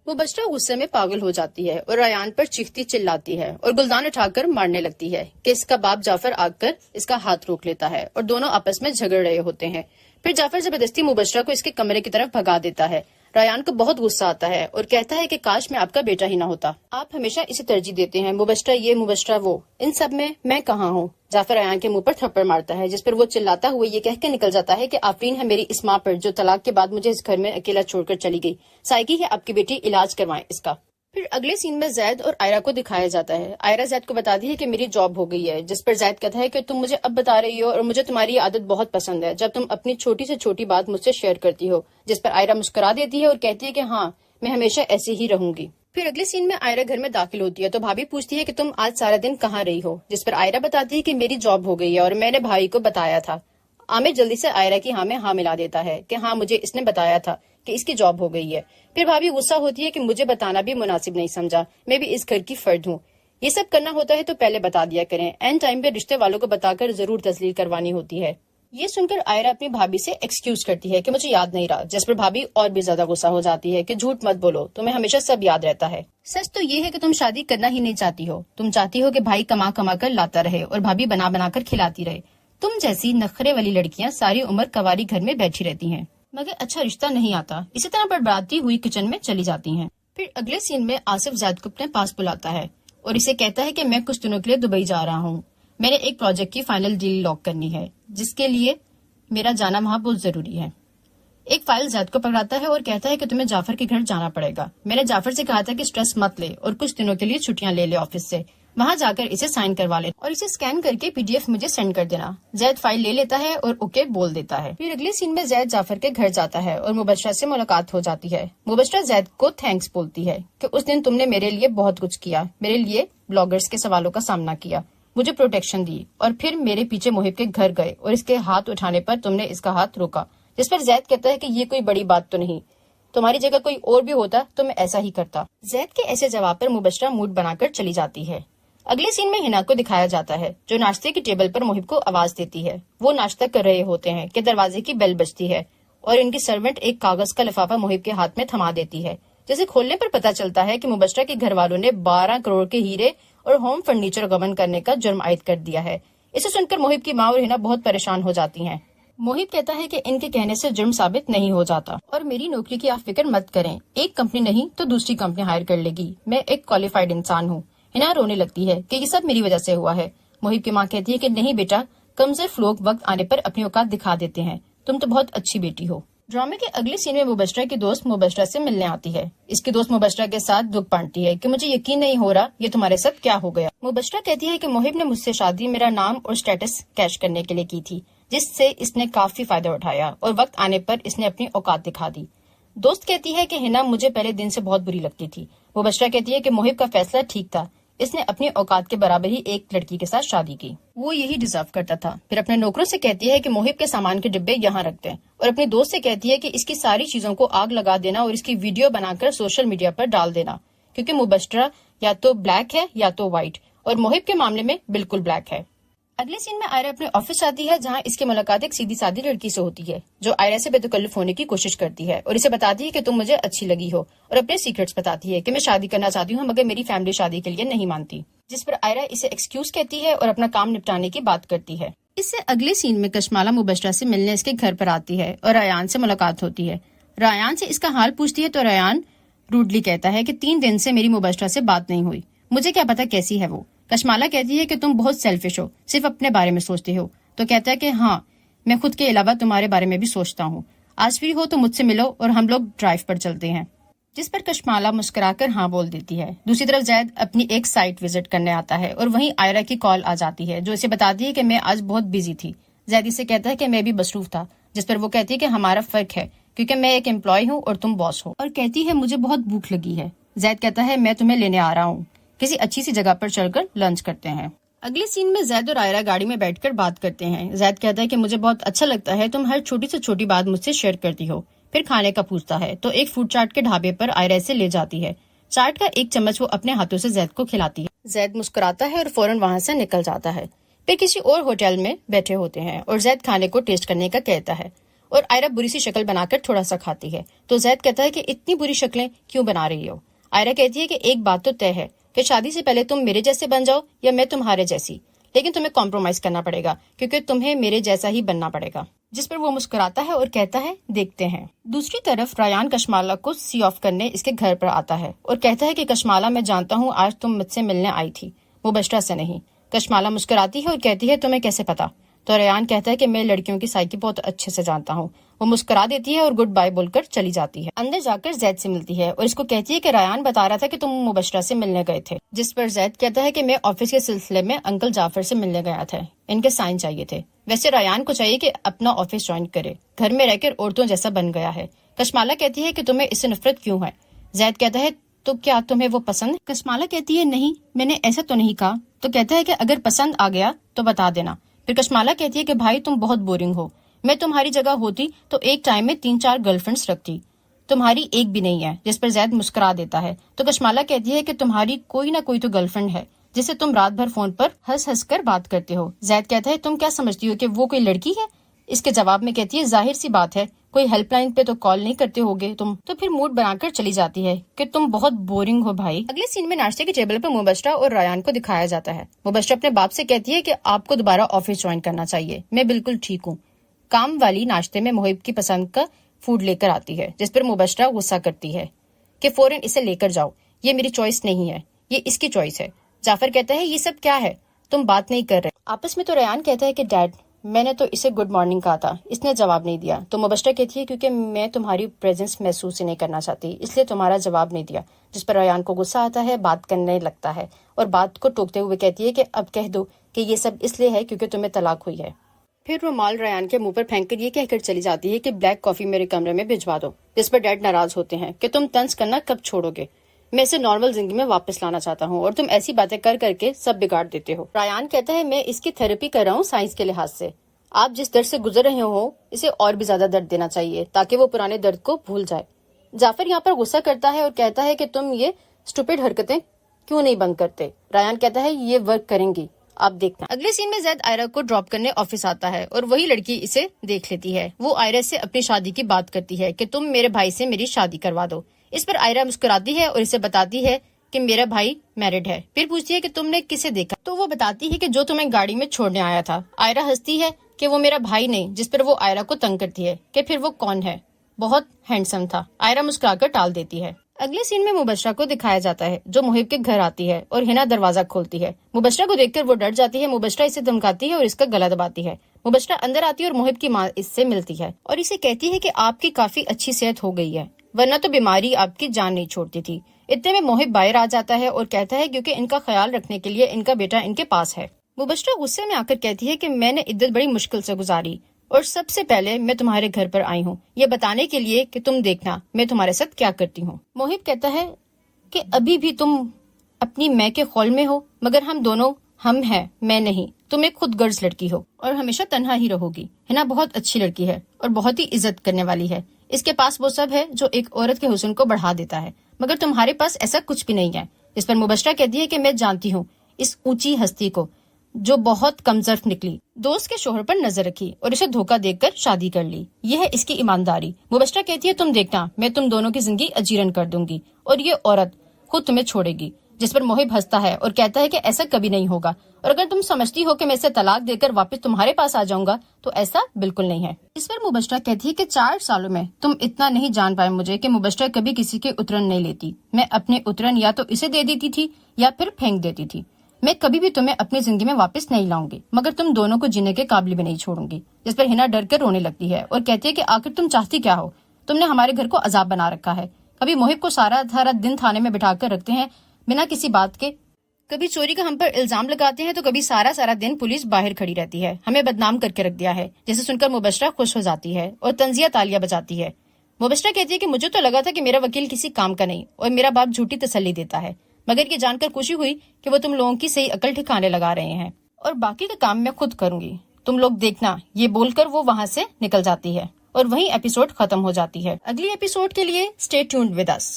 मुबशरा गुस्से में पागल हो जाती है और रायान पर चीखती चिल्लाती है और गुलदान उठाकर मारने लगती है कि इसका बाप जाफर आकर इसका हाथ रोक लेता है और दोनों आपस में झगड़ रहे होते हैं। फिर जाफर जबरदस्ती मुबशरा को इसके कमरे की तरफ भगा देता है। रायान को बहुत गुस्सा आता है और कहता है कि काश मैं आपका बेटा ही ना होता। आप हमेशा इसे तरजीह देते हैं, मुबशरा ये मुबशरा वो, इन सब में मैं कहाँ हूँ। जाफर रायान के मुंह पर थप्पड़ मारता है, जिस पर वो चिल्लाता हुआ ये कह के निकल जाता है कि आफरीन है मेरी इस माँ पर जो तलाक के बाद मुझे इस घर में अकेला छोड़कर चली गई। साइकी है आपकी बेटी, इलाज करवाएं इसका। फिर अगले सीन में जैद और आयरा को दिखाया जाता है। आयरा जैद को बताती है कि मेरी जॉब हो गई है, जिस पर जैद कहता है कि तुम मुझे अब बता रही हो और मुझे तुम्हारी आदत बहुत पसंद है जब तुम अपनी छोटी से छोटी बात मुझसे शेयर करती हो। जिस पर आयरा मुस्कुरा देती है और कहती है कि हाँ मैं हमेशा ऐसी ही रहूंगी। फिर अगले सीन में आयरा घर में दाखिल होती है तो भाभी पूछती है कि तुम आज सारा दिन कहाँ रही हो। जिस पर आयरा बताती है कि मेरी जॉब हो गई है और मैंने भाई को बताया था। आमिर जल्दी से आयरा की हाँ में हाँ मिला देता है कि हाँ मुझे इसने बताया था कि इसकी जॉब हो गई है। फिर भाभी गुस्सा होती है कि मुझे बताना भी मुनासिब नहीं समझा, मैं भी इस घर की फर्द हूँ। ये सब करना होता है तो पहले बता दिया करें, एंड टाइम पे रिश्ते वालों को बताकर जरूर तस्लील करवानी होती है। ये सुनकर आयरा अपनी भाभी से एक्सक्यूज करती है कि मुझे याद नहीं रहा। जिस पर भाभी और भी ज्यादा गुस्सा हो जाती है कि झूठ मत बोलो, तुम्हें हमेशा सब याद रहता है। सच तो ये है कि तुम शादी करना ही नहीं चाहती हो। तुम चाहती हो कि भाई कमा कमा कर लाता रहे और भाभी बना बना कर खिलाती रहे। तुम जैसी नखरे वाली लड़कियां सारी उम्र कवारी घर में बैठी रहती हैं, मगर अच्छा रिश्ता नहीं आता। इसी तरह बर्बादी हुई किचन में चली जाती हैं। फिर अगले सीन में आसिफ जैद को अपने पास बुलाता है और इसे कहता है कि मैं कुछ दिनों के लिए दुबई जा रहा हूँ। मैंने एक प्रोजेक्ट की फाइनल डील लॉक करनी है, जिसके लिए मेरा जाना वहाँ बहुत जरूरी है। एक फाइल जैद को पकड़ाता है और कहता है कि तुम्हें जाफर के घर जाना पड़ेगा। मैंने जाफर से कहा था कि स्ट्रेस मत ले और कुछ दिनों के लिए छुट्टियां ले ले ऑफिस से। वहाँ जाकर इसे साइन करवा ले और इसे स्कैन करके PDF मुझे सेंड कर देना। जैद फाइल ले लेता है और ओके बोल देता है। फिर अगले सीन में जैद जाफर के घर जाता है और मुबशरा से मुलाकात हो जाती है। मुबशरा जैद को थैंक्स बोलती है कि उस दिन तुमने मेरे लिए बहुत कुछ किया, मेरे लिए ब्लॉगर्स के सवालों का सामना किया, मुझे प्रोटेक्शन दी और फिर मेरे पीछे मुहिब के घर गए और इसके हाथ उठाने पर तुमने इसका हाथ रोका। जिस पर जैद कहता है कि ये कोई बड़ी बात तो नहीं, तुम्हारी जगह कोई और भी होता तो मैं ऐसा ही करता। जैद के ऐसे जवाब पर मुबशरा मूड बनाकर चली जाती है। अगले सीन में हिना को दिखाया जाता है जो नाश्ते की टेबल पर मुहिब को आवाज देती है। वो नाश्ता कर रहे होते हैं कि दरवाजे की बेल बजती है और इनकी सर्वेंट एक कागज का लिफाफा मुहिब के हाथ में थमा देती है, जिसे खोलने पर पता चलता है कि मुबशरा के घर वालों ने 12 करोड़ के हीरे और होम फर्नीचर गबन करने का जुर्म आयद कर दिया है। इसे सुनकर मुहिब की माँ और हिना बहुत परेशान हो जाती हैं। मुहिब कहता है कि इनके कहने से जुर्म साबित नहीं हो जाता और मेरी नौकरी की आप फिक्र मत करें, एक कंपनी नहीं तो दूसरी कंपनी हायर कर लेगी, मैं एक क्वालिफाइड इंसान हूँ। हिना रोने लगती है कि ये सब मेरी वजह से हुआ है। मुहिब की माँ कहती है कि नहीं बेटा, कमजोर लोग वक्त आने पर अपनी औकात दिखा देते हैं, तुम तो बहुत अच्छी बेटी हो। ड्रामे के अगले सीन में मुबशरा की दोस्त मुबशरा से मिलने आती है। इसकी दोस्त मुबशरा के साथ दुख बांटती है कि मुझे यकीन नहीं हो रहा ये तुम्हारे साथ क्या हो गया। मुबशरा कहती है कि मुहिब ने मुझसे शादी मेरा नाम और स्टेटस कैश करने के लिए की थी, जिससे इसने काफी फायदा उठाया और वक्त आने पर इसने अपनी औकात दिखा दी। दोस्त कहती है कि हिना मुझे पहले दिन से बहुत बुरी लगती थी। मुबशरा कहती है कि मुहिब का फैसला ठीक था, इसने अपनी औकात के बराबर ही एक लड़की के साथ शादी की, वो यही डिजर्व करता था। फिर अपने नौकरों से कहती है कि मुहिब के सामान के डिब्बे यहाँ रख दें और अपने दोस्त से कहती है कि इसकी सारी चीजों को आग लगा देना और इसकी वीडियो बनाकर सोशल मीडिया पर डाल देना, क्योंकि मुबशरा या तो ब्लैक है या तो व्हाइट और मुहिब के मामले में बिल्कुल ब्लैक है। अगले सीन में आयरा अपने ऑफिस आती है, जहाँ इसकी मुलाकात एक सीधी सादी लड़की से होती है जो आयरा से बेतकल्लुफ होने की कोशिश करती है और इसे बताती है कि तुम मुझे अच्छी लगी हो और अपने सीक्रेट्स बताती है कि मैं शादी करना चाहती हूँ मगर मेरी फैमिली शादी के लिए नहीं मानती। जिस पर आयरा इसे एक्सक्यूज कहती है और अपना काम निपटाने की बात करती है। इससे अगले सीन में कशमाला मुबशरा से मिलने इसके घर पर आती है और रायान से मुलाकात होती है। रायान से इसका हाल पूछती है तो रायान रूडली कहता है कि 3 दिन से मेरी मुबशरा से बात नहीं हुई, मुझे क्या पता कैसी है वो। कशमाला कहती है कि तुम बहुत सेल्फिश हो, सिर्फ अपने बारे में सोचते हो। तो कहता है कि हाँ, मैं खुद के अलावा तुम्हारे बारे में भी सोचता हूँ, आज फ्री हो तो मुझसे मिलो और हम लोग ड्राइव पर चलते हैं। जिस पर कशमाला मुस्कुराकर हाँ बोल देती है। दूसरी तरफ जैद अपनी एक साइट विजिट करने आता है और वहीं आयरा की कॉल आ जाती है जो इसे बताती है कि मैं आज बहुत बिजी थी। जैद इसे कहता है कि मैं भी मसरूफ था, जिस पर वो कहती है कि हमारा फर्क है क्योंकि मैं एक एम्प्लॉय हूँ और तुम बॉस हो, और कहती है मुझे बहुत भूख लगी है। जैद कहता है मैं तुम्हें लेने आ रहा हूँ, किसी अच्छी सी जगह पर चलकर लंच करते हैं। अगले सीन में जैद और आयरा गाड़ी में बैठकर बात करते हैं। जैद कहता है कि मुझे बहुत अच्छा लगता है, तुम हर छोटी से छोटी बात मुझसे शेयर करती हो। फिर खाने का पूछता है तो एक फूड चाट के ढाबे पर आयरा से ले जाती है। चाट का एक चम्मच वो अपने हाथों से जैद को खिलाती है। जैद मुस्कुराता है और फौरन वहाँ से निकल जाता है। फिर किसी और होटल में बैठे होते हैं और जैद खाने को टेस्ट करने का कहता है اور آئرہ بری سی شکل بنا کر تھوڑا سا کھاتی ہے تو زید کہتا ہے کہ اتنی بری شکلیں کیوں بنا رہی ہو؟ آئرہ کہتی ہے کہ ایک بات تو طے ہے کہ شادی سے پہلے تم میرے جیسے بن جاؤ یا میں تمہارے جیسی، لیکن تمہیں کمپرومائز کرنا پڑے گا کیونکہ تمہیں میرے جیسا ہی بننا پڑے گا، جس پر وہ مسکراتا ہے اور کہتا ہے دیکھتے ہیں۔ دوسری طرف ریان کشمالہ کو سی آف کرنے اس کے گھر پر آتا ہے اور کہتا ہے کہ کشمالہ میں جانتا ہوں آج تم مجھ سے ملنے آئی تھی، مبشرہ سے نہیں۔ کشمالہ مسکراتی ہے اور کہتی ہے تمہیں کیسے پتا؟ تو ریان کہتا ہے کہ میں لڑکیوں کی سائیکی بہت اچھے سے جانتا ہوں۔ وہ مسکرا دیتی ہے اور گڈ بائی بول کر چلی جاتی ہے۔ اندر جا کر زید سے ملتی ہے اور اس کو کہتی ہے کہ ریان بتا رہا تھا کہ تم مبشرہ سے ملنے گئے تھے، جس پر زید کہتا ہے کہ میں آفس کے سلسلے میں انکل جعفر سے ملنے گیا تھا، ان کے سائن چاہیے تھے۔ ویسے ریان کو چاہیے کہ اپنا آفس جوائن کرے، گھر میں رہ کر عورتوں جیسا بن گیا ہے۔ کشمالہ کہتی ہے کہ تمہیں اس سے نفرت کیوں ہے؟ زید کہتا ہے تو کیا تمہیں وہ پسند ہے؟ کشمالہ کہتی ہے نہیں، میں نے ایسا تو نہیں کہا۔ تو کہتا ہے کہ اگر پسند آ گیا تو بتا دینا۔ پھر کشمالہ کہتی ہے کہ بھائی تم بہت بورنگ ہو، میں تمہاری جگہ ہوتی تو ایک ٹائم میں 3-4 گرل فرینڈس رکھتی، تمہاری ایک بھی نہیں ہے، جس پر زید مسکرا دیتا ہے۔ تو کشمالہ کہتی ہے کہ تمہاری کوئی نہ کوئی تو گرل فرینڈ ہے جسے تم رات بھر فون پر ہنس ہنس کر بات کرتے ہو۔ زید کہتا ہے تم کیا سمجھتی ہو کہ وہ کوئی لڑکی ہے؟ اس کے جواب میں کہتی ہے ظاہر سی بات ہے، کوئی ہیلپ لائن پہ تو کال نہیں کرتے ہوگے تم۔ تو پھر موڈ بنا کر چلی جاتی ہے کہ تم بہت بورنگ ہو بھائی۔ اگلے سین میں ناشتے کی ٹیبل پر مبشرہ اور ریان کو دکھایا جاتا ہے۔ مبشرہ اپنے باپ سے کہتی ہے کہ آپ کو دوبارہ آفس جوائن کرنا چاہیے، میں بالکل ٹھیک ہوں۔ کام والی ناشتے میں محب کی پسند کا فوڈ لے کر آتی ہے، جس پر مبشرہ غصہ کرتی ہے کہ فوراً اسے لے کر جاؤ، یہ میری چوائس نہیں ہے، یہ اس کی چوائس ہے۔ جعفر کہتا ہے یہ سب کیا ہے، تم بات نہیں کر رہے آپس میں۔ تو ریان کہتا ہے کہ ڈیڈ میں نے تو اسے گڈ مارننگ کہا تھا، اس نے جواب نہیں دیا۔ تو مبشرہ کہتی ہے کیونکہ میں تمہاری پریزنس محسوس ہی نہیں کرنا چاہتی، اس لیے تمہارا جواب نہیں دیا، جس پر ریان کو غصہ آتا ہے، بات کرنے لگتا ہے اور بات کو ٹوکتے ہوئے کہتی ہے کہ اب کہہ دو کہ یہ سب اس لیے ہے کیونکہ تمہیں طلاق ہوئی ہے۔ پھر رومال ریان کے منہ پر پھینک کر یہ کہہ کر چلی جاتی ہے کہ بلیک کافی میرے کمرے میں بھجوا دو، جس پر ڈیڈ ناراض ہوتے ہیں کہ تم طنز کرنا کب چھوڑو گے، میں اسے نارمل زندگی میں واپس لانا چاہتا ہوں اور تم ایسی باتیں کر کر کے سب بگاڑ دیتے ہو۔ ریان کہتا ہے میں اس کی تھراپی کر رہا ہوں سائنس کے لحاظ سے، آپ جس درد سے گزر رہے ہو اسے اور بھی زیادہ درد دینا چاہیے تاکہ وہ پرانے درد کو بھول جائے۔ جعفر یہاں پر غصہ کرتا ہے اور کہتا ہے کہ تم یہ اسٹوپڈ حرکتیں کیوں نہیں بند کرتے؟ ریان کہتا ہے یہ ورک کریں گی، آپ دیکھنا۔ اگلے سین میں زید آئرہ کو ڈراپ کرنے آفس آتا ہے اور وہی لڑکی اسے دیکھ لیتی ہے۔ وہ آئرہ سے اپنی شادی کی بات کرتی ہے کہ تم میرے بھائی سے میری شادی کروا دو۔ اس پر آئرہ مسکراتی ہے اور اسے بتاتی ہے کہ میرا بھائی میرڈ ہے۔ پھر پوچھتی ہے کہ تم نے کسے دیکھا؟ تو وہ بتاتی ہے کہ جو تمہیں گاڑی میں چھوڑنے آیا تھا۔ آئرہ ہنستی ہے کہ وہ میرا بھائی نہیں، جس پر وہ آئرہ کو تنگ کرتی ہے کہ پھر وہ کون ہے، بہت ہینڈسم تھا۔ آئرہ مسکرا کر ٹال دیتی ہے۔ اگلے سین میں مبشرہ کو دکھایا جاتا ہے جو محب کے گھر آتی ہے اور ہنا دروازہ کھولتی ہے۔ مبشرہ کو دیکھ کر وہ ڈر جاتی ہے۔ مبشرہ اسے دھمکاتی ہے اور اس کا گلا دباتی ہے۔ مبشرہ اندر آتی ہے اور محب کی ماں اس سے ملتی ہے اور اسے کہتی ہے کہ آپ کی کافی اچھی صحت ہو گئی ہے، ورنہ تو بیماری آپ کی جان نہیں چھوڑتی تھی۔ اتنے میں محب باہر آ جاتا ہے اور کہتا ہے کیونکہ ان کا خیال رکھنے کے لیے ان کا بیٹا ان کے پاس ہے۔ مبشرہ غصے میں آ کر کہتی ہے کہ میں نے عدت بڑی مشکل سے گزاری اور سب سے پہلے میں تمہارے گھر پر آئی ہوں یہ بتانے کے لیے کہ تم دیکھنا میں تمہارے ساتھ کیا کرتی ہوں۔ محب کہتا ہے کہ ابھی بھی تم اپنی میں کے خول میں ہو، مگر ہم دونوں ہم ہیں، میں نہیں، تم ایک خود غرض لڑکی ہو اور ہمیشہ تنہا ہی رہو گی۔ ہنا بہت اچھی لڑکی ہے اور بہت ہی عزت کرنے والی ہے، اس کے پاس وہ سب ہے جو ایک عورت کے حسن کو بڑھا دیتا ہے، مگر تمہارے پاس ایسا کچھ بھی نہیں ہے۔ اس پر مبشرہ کہتی ہے کہ میں جانتی ہوں اس اونچی ہستی کو جو بہت کمزرف نکلی، دوست کے شوہر پر نظر رکھی اور اسے دھوکہ دے کر شادی کر لی، یہ ہے اس کی ایمانداری۔ مبشرہ کہتی ہے تم دیکھنا میں تم دونوں کی زندگی اجیرن کر دوں گی اور یہ عورت خود تمہیں چھوڑے گی، جس پر محب ہنستا ہے اور کہتا ہے کہ ایسا کبھی نہیں ہوگا اور اگر تم سمجھتی ہو کہ میں اسے طلاق دے کر واپس تمہارے پاس آ جاؤں گا تو ایسا بالکل نہیں ہے۔ اس پر مبشرہ کہتی ہے کہ 4 سالوں میں تم اتنا نہیں جان پائے مجھے کہ مبشرہ کبھی کسی کے اترن نہیں لیتی، میں اپنے اترن یا تو اسے دے دیتی تھی یا پھر پھینک دیتی تھی، میں کبھی بھی تمہیں اپنی زندگی میں واپس نہیں لاؤں گی، مگر تم دونوں کو جینے کے قابل بھی نہیں چھوڑوں گی۔ جس پر ہنا ڈر کر رونے لگتی ہے اور کہتی ہے کہ آخر تم چاہتی کیا ہو؟ تم نے ہمارے گھر کو عذاب بنا رکھا ہے، کبھی محب کو سارا دن تھانے میں بٹھا کر رکھتے ہیں بنا کسی بات کے، کبھی چوری کا ہم پر الزام لگاتے ہیں تو کبھی سارا دن پولیس باہر کھڑی رہتی ہے، ہمیں بدنام کر کے رکھ دیا ہے۔ جسے سن کر مبشرہ خوش ہو جاتی ہے اور طنزیہ تالیاں بجاتی ہے۔ مبشرہ کہتی ہے کہ مجھے تو لگا تھا کہ میرا وکیل کسی کام کا نہیں اور میرا باپ جھوٹی تسلی دیتا ہے، مگر یہ جان کر خوشی ہوئی کہ وہ تم لوگوں کی صحیح عقل ٹھکانے لگا رہے ہیں اور باقی کا کام میں خود کروں گی، تم لوگ دیکھنا، یہ بول کر وہ وہاں سے نکل جاتی ہے اور وہیں ایپیسوڈ ختم ہو جاتی ہے۔ اگلی ایپیسوڈ کے لیے اسٹے ٹیونڈ ود اس۔